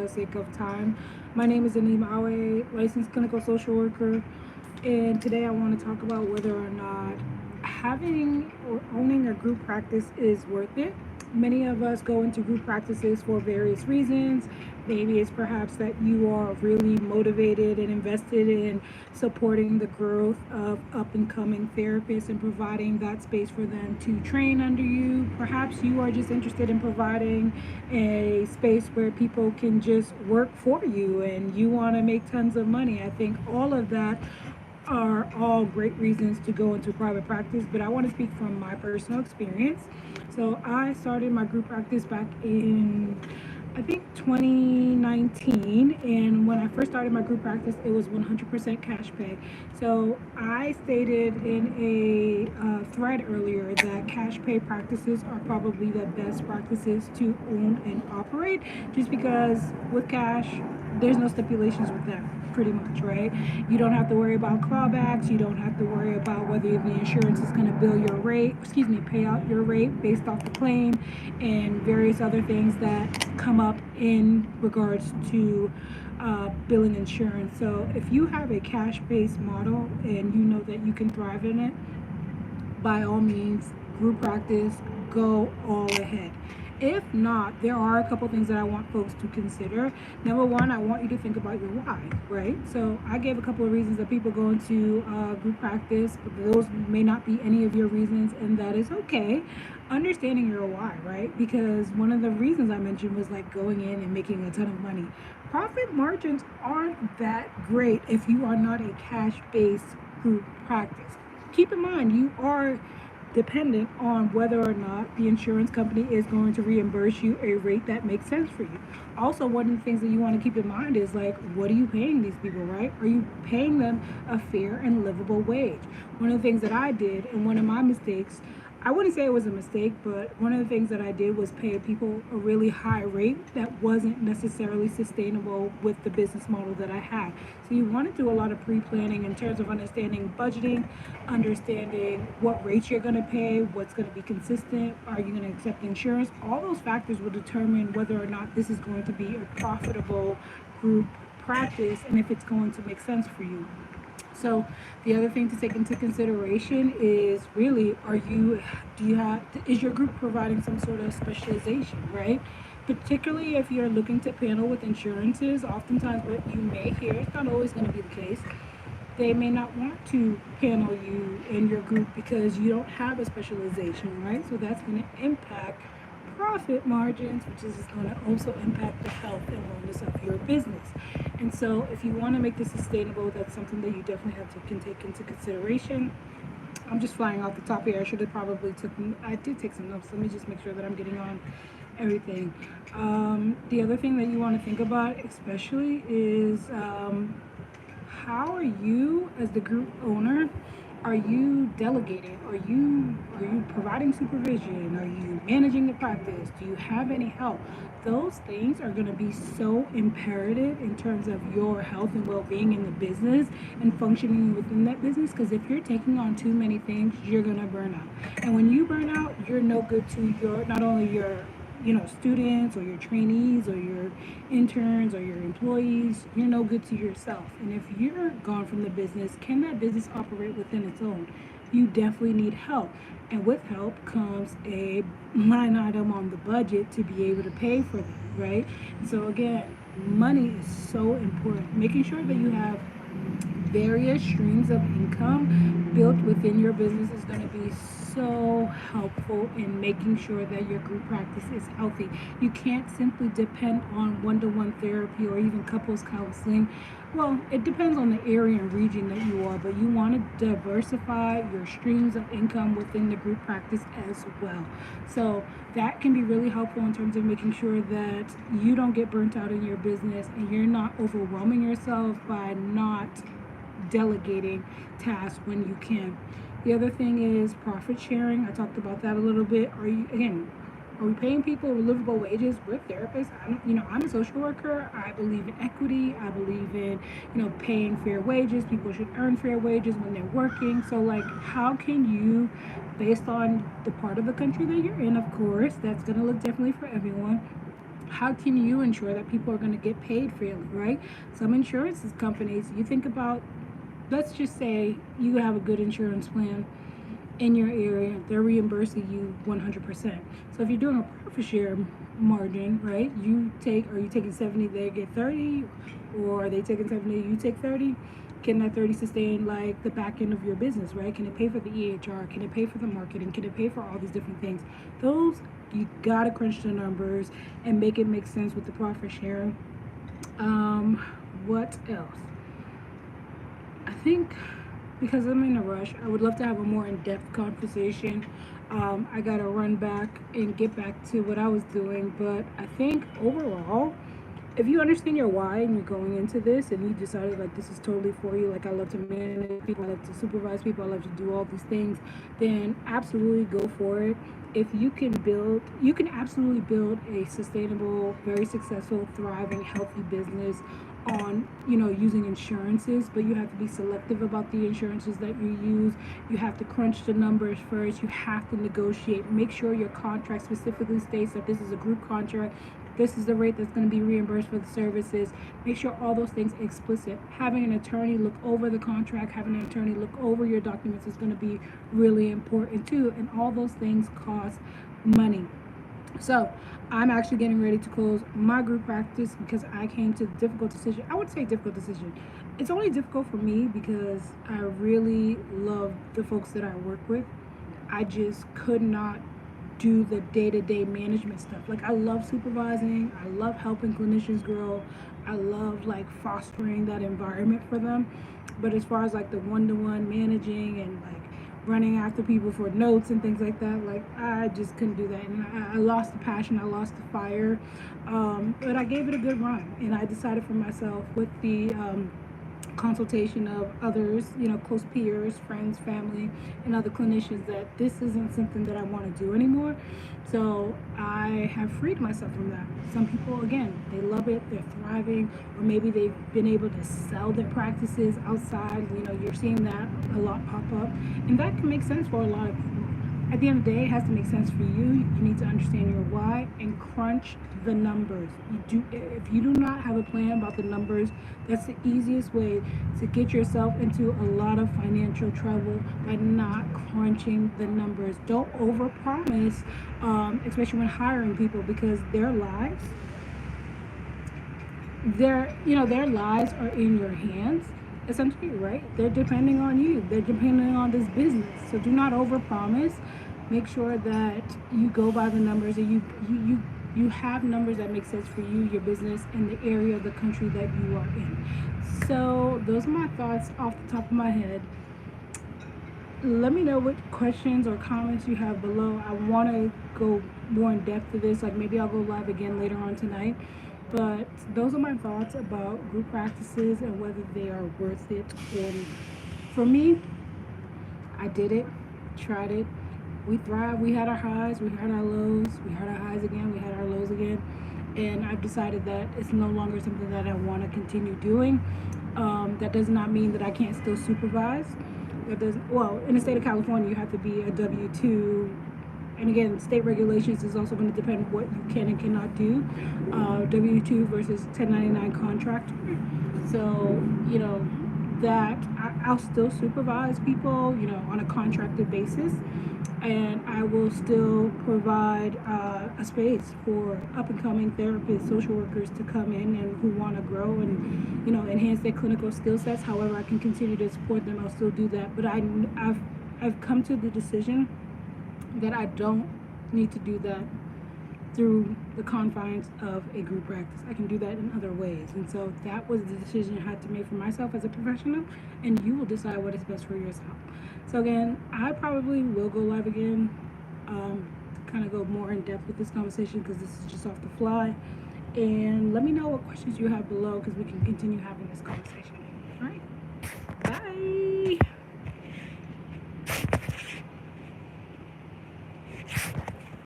the sake of time. My name is Anim Awe, licensed clinical social worker, and today I want to talk about whether or not having or owning a group practice is worth it. Many of us go into group practices for various reasons. Maybe it's perhaps that you are really motivated and invested in supporting the growth of up and coming therapists and providing that space for them to train under you. Perhaps you are just interested in providing a space where people can just work for you and you want to make tons of money. I think all of that are all great reasons to go into private practice, but I want to speak from my personal experience. So I started my group practice back in I think 2019, and when I first started my group practice, it was 100% cash pay. So I stated in a thread earlier that cash pay practices are probably the best practices to own and operate, just because with cash, there's no stipulations with that, pretty much, right? You don't have to worry about clawbacks. You don't have to worry about whether the insurance is going to bill your rate, pay out your rate based off the claim, and various other things that come up in regards to billing insurance. So if you have a cash-based model and you know that you can thrive in it, by all means, group practice, go all ahead. If not, there are a couple things that I want folks to consider. Number one, I want you to think about your why, right? So I gave a couple of reasons that people go into group practice, but those may not be any of your reasons, and that is okay. Understanding your why, right? Because one of the reasons I mentioned was like going in and making a ton of money. Profit margins aren't that great if you are not a cash-based group practice. Keep in mind, you are dependent on whether or not the insurance company is going to reimburse you a rate that makes sense for you. Also, one of the things that you want to keep in mind is like, what are you paying these people, right? Are you paying them a fair and livable wage? One of the things that I did, and one of my mistakes, I wouldn't say it was a mistake, but one of the things that I did was pay people a really high rate that wasn't necessarily sustainable with the business model that I had. So you want to do a lot of pre-planning in terms of understanding budgeting, understanding what rates you're going to pay, what's going to be consistent, are you going to accept insurance? All those factors will determine whether or not this is going to be a profitable group practice and if it's going to make sense for you. So the other thing to take into consideration is really, is your group providing some sort of specialization, right? Particularly if you're looking to panel with insurances, oftentimes what you may hear, it's not always going to be the case, they may not want to panel you in your group because you don't have a specialization, right? So that's going to impact profit margins, which is going to also impact the health and wellness of your business. And so if you want to make this sustainable, that's something that you definitely can take into consideration. I'm just flying off the top here. I did take some notes. Let me just make sure that I'm getting on everything. The other thing that you want to think about especially is how are you as the group owner, are you delegating? Are you providing supervision? Are you managing the practice? Do you have any help? Those things are going to be so imperative in terms of your health and well-being in the business and functioning within that business, because if you're taking on too many things, you're going to burn out. And when you burn out, you're no good to your not only your students or your trainees or your interns or your employees. You're no good to yourself. And if you're gone from the business, can that business operate within its own? You definitely need help. And with help comes a line item on the budget to be able to pay for that, right? So again, money is so important. Making sure that you have various streams of income built within your business is going to be so helpful in making sure that your group practice is healthy. You can't simply depend on one-to-one therapy or even couples counseling. Well, it depends on the area and region that you are, but you want to diversify your streams of income within the group practice as well. So that can be really helpful in terms of making sure that you don't get burnt out in your business and you're not overwhelming yourself by not delegating tasks when you can. The other thing is profit sharing. I talked about that a little bit. Are we paying people livable wages? We're therapists. I'm a social worker. I believe in equity. I believe in, paying fair wages. People should earn fair wages when they're working. So like, how can you, based on the part of the country that you're in, of course, that's going to look differently for everyone, how can you ensure that people are going to get paid fairly, right? Some insurance companies, you think about, let's just say you have a good insurance plan in your area, they're reimbursing you 100%. So if you're doing a profit share margin, right, are you taking 70, they get 30, or are they taking 70, you take 30? Can that 30 sustain like the back end of your business, right? Can it pay for the EHR? Can it pay for the marketing? Can it pay for all these different things? Those, you gotta crunch the numbers and make it make sense with the profit sharing. What else? I think, because I'm in a rush, I would love to have a more in-depth conversation. I gotta run back and get back to what I was doing, but I think overall, if you understand your why and you're going into this and you decided like this is totally for you, like I love to manage people, I love to supervise people, I love to do all these things, then absolutely go for it. If you can build, you can absolutely build a sustainable, very successful, thriving, healthy business on, using insurances, but you have to be selective about the insurances that you use. You have to crunch the numbers first. You have to negotiate. Make sure your contract specifically states that this is a group contract. This is the rate that's going to be reimbursed for the services. Make sure all those things explicit. Having an attorney look over the contract, having an attorney look over your documents is going to be really important too. And all those things cost money. So I'm actually getting ready to close my group practice because I came to the difficult decision. I would say difficult decision. It's only difficult for me because I really love the folks that I work with. I just could not do the day-to-day management stuff. Like, I love supervising, I love helping clinicians grow, I love like fostering that environment for them. But as far as like the one-to-one managing and like running after people for notes and things like that, like I just couldn't do that, and I lost the passion, I lost the fire. But I gave it a good run, and I decided for myself with the consultation of others, close peers, friends, family, and other clinicians, that this isn't something that I want to do anymore. So I have freed myself from that. Some people, again, they love it, they're thriving, or maybe they've been able to sell their practices outside. You're seeing that a lot pop up, and that can make sense for a lot of people. At the end of the day, it has to make sense for you. You need to understand your why and crunch the numbers. If you do not have a plan about the numbers, that's the easiest way to get yourself into a lot of financial trouble, by not crunching the numbers. Don't overpromise, especially when hiring people, because their lives are in your hands, essentially, right? They're depending on you. They're depending on this business. So do not overpromise. Make sure that you go by the numbers, and you have numbers that make sense for you, your business, and the area of the country that you are in. So those are my thoughts off the top of my head. Let me know what questions or comments you have below. I want to go more in depth to this. Like, maybe I'll go live again later on tonight. But those are my thoughts about group practices and whether they are worth it or not. For me, I did it, tried it. We thrived. We had our highs, we had our lows, we had our highs again, we had our lows again. And I've decided that it's no longer something that I want to continue doing. That does not mean that I can't still supervise. Well, in the state of California, you have to be a W-2, and again, state regulations is also going to depend on what you can and cannot do. W-2 versus 1099 contract. So, that I'll still supervise people, on a contracted basis, and I will still provide a space for up-and-coming therapists, social workers to come in and who want to grow and, enhance their clinical skill sets. However, I can continue to support them. I'll still do that. But I've come to the decision that I don't need to do that through the confines of a group practice. I can do that in other ways. And so that was the decision I had to make for myself as a professional, and you will decide what is best for yourself. So again, I probably will go live again, kind of go more in depth with this conversation, because this is just off the fly. And let me know what questions you have below, because we can continue having this conversation. All right, bye.